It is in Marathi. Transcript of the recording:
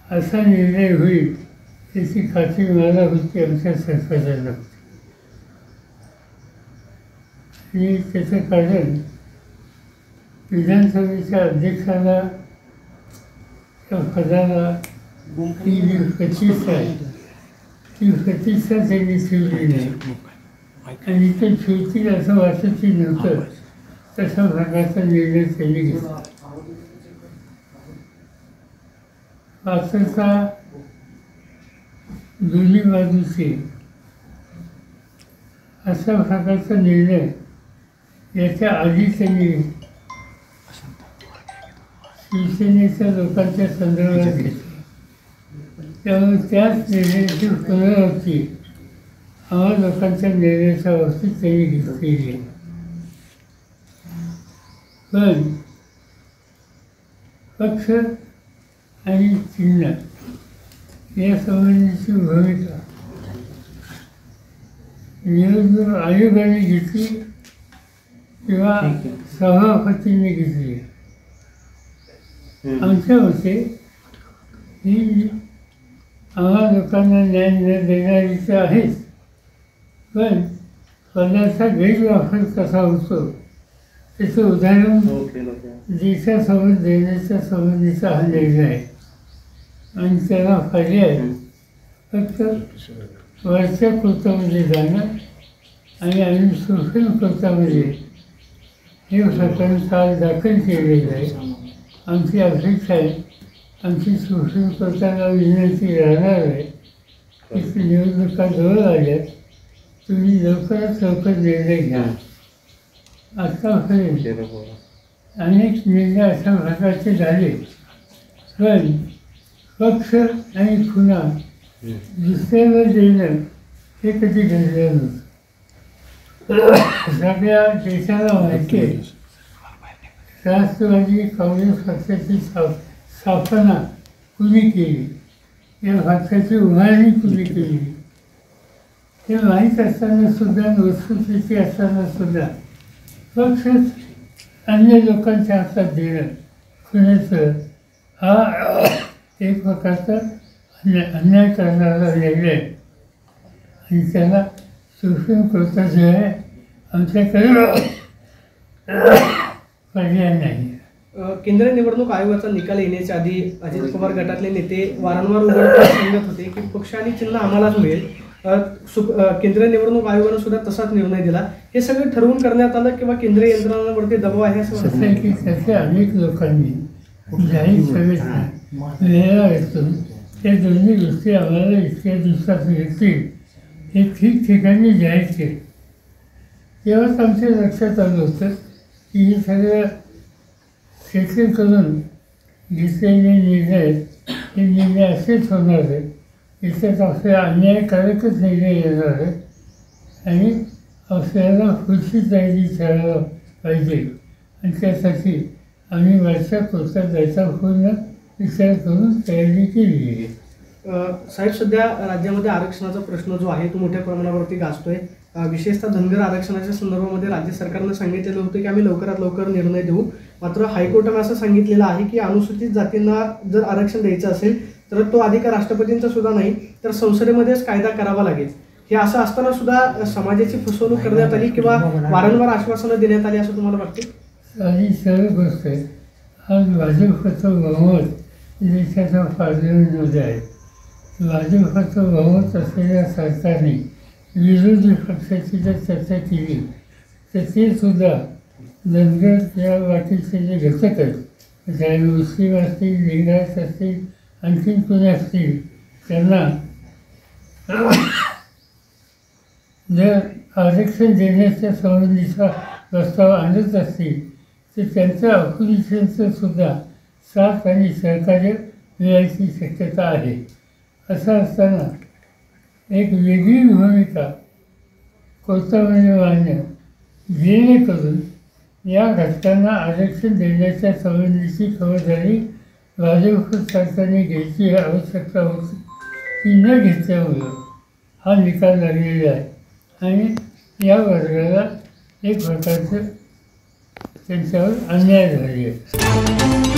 असा निर्णय होईल त्याची खात्री मला होती, आमच्या सरकारला होती. आणि त्याचं कारण विधानसभेच्या अध्यक्षाला त्या पदाला ती जी प्रतिष्ठा आहे ती प्रतिष्ठा त्यांनी ठेवली नाही. आणि ते ठेवतील असं वाटतही नव्हतं. तशा प्रकारचा निर्णय त्यांनी घेतला. पात्रता दोन्ही बाजूचे अशा प्रकारचा निर्णय याच्या आधी त्यांनी शिवसेनेच्या लोकांच्या संदर्भात घेतला. त्यामुळे त्याच निर्णयाची पुनरावृत्ती आम्हा लोकांच्या निर्णयाच्या बाबतीत त्यांनी घेतलेली आहे. पण पक्ष आणि चिन्ह या संबंधीची भूमिका निवडणूक आयोगाने घेतली किंवा सभापतींनी घेतली. आमच्या मते ही आम्हा लोकांना न्याय न देणारी तर आहेच, पण पदाचा गैरवापर कसा होतो त्याचं उदाहरण देशासोबत देण्याच्या संबंधीचा हा निर्णय आहे. आणि त्याला पर्याय फक्त वरच्या कृत्यामध्ये जाणं आणि आम्ही सुप्रीम कोर्टामध्ये हे प्रकरण काल दाखल केलेलं आहे. आमची अपेक्षा आहे, आमची सुप्रीम कोर्टाला विनंती राहणार आहे की निवडणुका जवळ आल्यात तुम्ही लवकरात लवकर निर्णय घ्या. आतापर्यंत अनेक निर्णय अशा प्रकारचे झाले, पण पक्ष आणि खुणा दुसऱ्याला देणं हे कधी घडलं नव्हतं. सगळ्या देशाला माहिती आहे राष्ट्रवादी काँग्रेस पक्षाची स्थापना कुणी केली, या पक्षाची उभारणी कुणी केली हे माहीत असताना सुद्धा, वस्तुस्थिती असताना सुद्धा पक्षच अन्य लोकांच्या हातात देणं खुण्याचं हा एक प्रकारचा अन्याय करणारा निर्णय. आणि त्याला सुप्रीम कोर्टात जे आहे आमच्याकडे पर्याय नाही. केंद्रीय निवडणूक आयोगाचा निकाल येण्याच्या आधी अजित पवार गटातले नेते वारंवार उघडपणे सांगत होते की पक्ष आणि चिन्ह आम्हालाच मिळेल. केंद्रीय निवडणूक आयोगानं सुद्धा तसाच निर्णय दिला. हे सगळं ठरवून करण्यात आलं किंवा केंद्रीय यंत्रणांवरती दबाव आहे असं वाटतं आहे की त्याच्या अनेक लोकांनी जाहीर सभेत वेळा घेतून त्या दोन्ही गोष्टी आम्हाला इतक्या दिवसात मिळतील हे ठिकठिकाणी जाहीर केले. तेव्हाच आमच्या लक्षात आलं होतं की हे सगळं सेटल करून घेतलेले निर्णय हे निर्णय असेच होणार आहेत. याच्यात आपल्याला अन्यायकारकच निर्णय येणार आहे आणि आपल्याला पुढची तयारी करायला पाहिजे. आणि त्यासाठी आम्ही वरच्या कोर्टात जायचा पूर्ण विचार करून तयारी केली आहे. साहेब, सध्या राज्यामध्ये आरक्षणाचा प्रश्न जो आहे तो मोठ्या प्रमाणावरती गाजतोय. विशेषतः धनगर आरक्षणाच्या संदर्भामध्ये राज्य सरकारनं सांगितलेलं होतं की आम्ही लवकरात लवकर निर्णय देऊ. मात्र हायकोर्टानं असं सांगितलेलं आहे की अनुसूचित जातींना जर आरक्षण द्यायचं असेल तर तो अधिकार राष्ट्रपतींचा सुद्धा नाही तर संसदेमध्येच कायदा करावा लागेल. हे असं असताना सुद्धा समाजाची फसवणूक करण्यात आली किंवा वारंवार आश्वासनं देण्यात आली असं तुम्हाला वाटते? आणि सर्व गोष्ट आहे. आज भाजपचं बहुमत देशाच्या पार्लमेंटमध्ये आहे. भाजपचं बहुमत असलेल्या सरकारने विरोधी पक्षाची जर चर्चा केली तर ते सुद्धा धनगर या वाटेचे जे घटक आहेत ज्या मुस्लिम असतील, लिंगायत असतील, आणखीन कोणी असतील त्यांना जर आरक्षण देण्याच्या संबंधीचा प्रस्ताव आणत असतील तर त्यांचं अपोजिशनचं सुद्धा साथ आणि सहकार्य मिळायची शक्यता आहे. असं असताना एक वेगळी भूमिका कोर्टामध्ये मांडणं जेणेकरून या घटकांना आरक्षण देण्याच्या संबंधीची खबरदारी भाजप सरकारने घ्यायची आवश्यकता होती ती न घेतल्यामुळं हा निकाल लागलेला आहे. आणि या वर्गाला एक प्रकारचं त्यांच्यावर अन्याय झाले आहे.